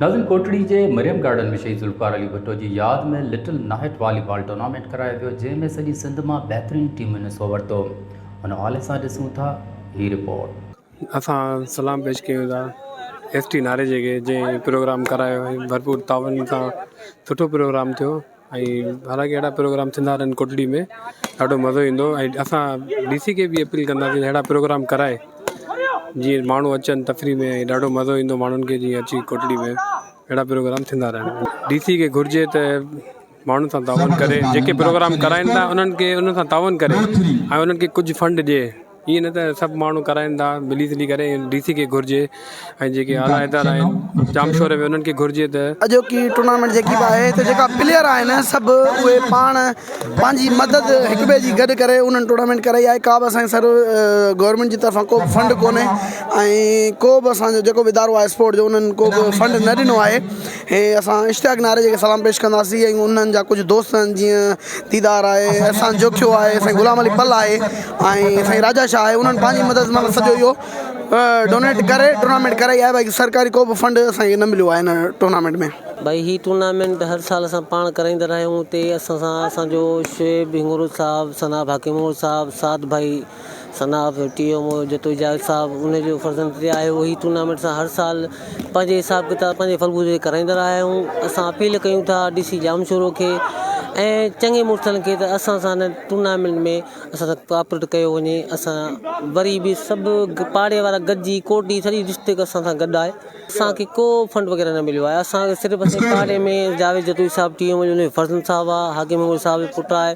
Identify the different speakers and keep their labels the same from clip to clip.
Speaker 1: नाज़िन कोटड़ी के मरियम गार्डन में शहीद ज़ुल्फ़िकार अली भुट्टो की याद में लिटिल नाइट वॉलीबॉल टूर्नामेंट करायो वियो, जंहिंमें सॼी सिंध में बेहतरीन टीमुनि हिस्सो वरितो। हुन हवाले सां ॾिसूं था ही रिपोर्ट।
Speaker 2: असां सलाम पेश कयूं था ST नारे जेके जंहिं प्रोग्राम करायो ऐं भरपूर तावन सां सुठो प्रोग्राम थियो ऐं हालांकि अहिड़ा प्रोग्राम थींदा रहनि कोटड़ी में ॾाढो मज़ो ईंदो ऐं असां DC खे बि अपील कंदासीं अहिड़ा प्रोग्राम कराए जीअं माण्हू अचनि तफ़री में ऐं ॾाढो मज़ो ईंदो माण्हुनि खे जीअं अची कोटड़ी में अहिड़ा प्रोग्राम थींदा रहनि। DC खे घुरिजे त माण्हुनि सां तावन करे जेके प्रोग्राम कराइनि था उन्हनि खे उन सां तावन करे ऐं उन्हनि खे कुझु फंड ॾिए। ईअं न त सभु माण्हू कराइनि था मिली जुली करे। DC खे घुरिजे ऐं जेके आला इदारा आहिनि जामशोरे में उन्हनि खे घुरिजे त
Speaker 3: अॼोकी टूर्नामेंट जेकी बि आहे त जेका प्लेयर आहिनि सभु उहे पाण पंहिंजी मदद हिक ॿिए जी गॾु करे उन्हनि टूर्नामेंट कराई आहे। का बि असांजे सर गवर्नमेंट जी तरफ़ां को बि फंड कोन्हे ऐं को बि असांजो जेको बि इदारो आहे स्पोर्ट जो उन्हनि को बि फंड न ॾिनो आहे। ऐं असां इश्तियाक नारे जेके सलाम पेश कंदासीं ऐं उन्हनि जा कुझु दोस्त आहिनि जीअं दीदार आहे, अहसान जोखियो आहे, साईं गुलाम अली पल आहे ऐं साईं राजा शाह आहे। उन्हनि पंहिंजी मदद मां सॼो इहो डोनेट करे टूर्नामेंट कराई आहे। भाई सरकारी को बि फंड असांखे न मिलियो आहे हिन टूर्नामेंट में।
Speaker 4: भाई ही टूर्नामेंट हर साल असां पाण कराईंदा रहिया आहियूं। हुते असां सां असांजो शुएब भिंगुर साहब, सनाब हकीमोर साहब, साद भाई सनाब TO जतो जावेद साहब उनजो फर्ज़ंद ते आहे। उहो ही टूर्नामेंट असां हर साल पंहिंजे हिसाब किताब पंहिंजे फलबूदे कराईंदा रहिया आहियूं। असां अपील कयूं था DC जामशोरो खे ऐं चङे मुड़ुसनि खे त असां सां हिन टूर्नामेंट में असां सां कोऑपरेट कयो वञे। असां वरी बि सभु पाड़े वारा गॾिजी कोटड़ी सॼी डिस्ट्रिक्ट असां सां गॾु आहे। असांखे को फंड वग़ैरह न मिलियो आहे। असांखे सिर्फ़ु असां पाड़े में जावेद जतोई साहब TO जो फर्ज़ंद साहब आहे, हाकिम साहब जो पुटु आहे,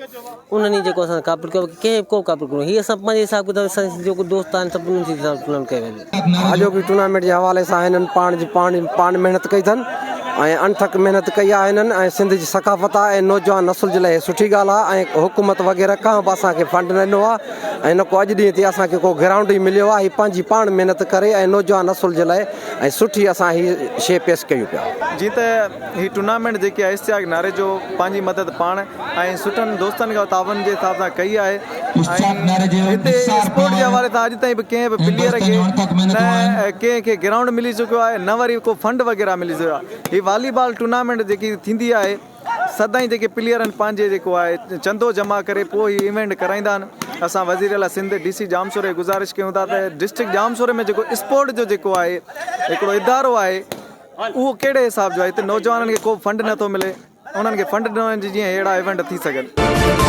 Speaker 4: उन्हनि जेको असां कोऑपरेट कयो कंहिं को कोऑपरेट कयो। हीअ असां पंहिंजे हिसाब किताब असां जेको दोस्त आहिनि सभु उन्हनि जे हिसाब टूर्नामेंट कयो वेंदो।
Speaker 5: अॼोकी टूर्नामेंट जे हवाले सां हिननि पाण महिनत कई अथनि ऐं अनथक महिनत कई आहे हिननि ऐं सिंध जी सकाफ़त आहे ऐं नौजवान नसुल जे लाइ सुठी ॻाल्हि आहे। ऐं हुकूमत वग़ैरह खां बि असांखे फंड न ॾिनो आहे ऐं न को अॼु ॾींहं ते असांखे को ग्राउंड ई मिलियो आहे। हीअ पंहिंजी पाण महिनत करे ऐं नौजवान नसुल जे लाइ ऐं सुठी असां हीअ शइ पेश कयूं पिया।
Speaker 6: जीअं त हीअ टूर्नामेंट जेकी आहे इश्तियाक नारे जो पंहिंजी मदद पाण ऐं सुठनि दोस्तनि खां तावन जे हिसाब सां कई आहे। ऐं हिते स्पोर्ट जे हवाले सां अॼु ताईं बि कंहिं बि प्लेयर खे न कंहिंखे ग्राउंड मिली चुकियो आहे न वरी को फंड वग़ैरह मिली चुकियो आहे। हीअ वॉलीबॉल टूर्नामेंट जेकी थींदी आहे सदाईं जेके प्लेयर आहिनि पंहिंजे जेको आहे चंदो जमा करे पोइ हीअ इवेंट कराईंदा आहिनि। असां वज़ीर आला सिंध DC जामशोरे गुज़ारिश कयूं था त डिस्ट्रिक्ट जामशोरे में जेको स्पोर्ट जो जेको आहे हिकिड़ो इदारो आहे उहो कहिड़े हिसाब जो आहे। हिते नौजवाननि खे को फंड नथो मिले, उन्हनि खे फंड ॾिनो जीअं अहिड़ा इवेंट थी सघनि।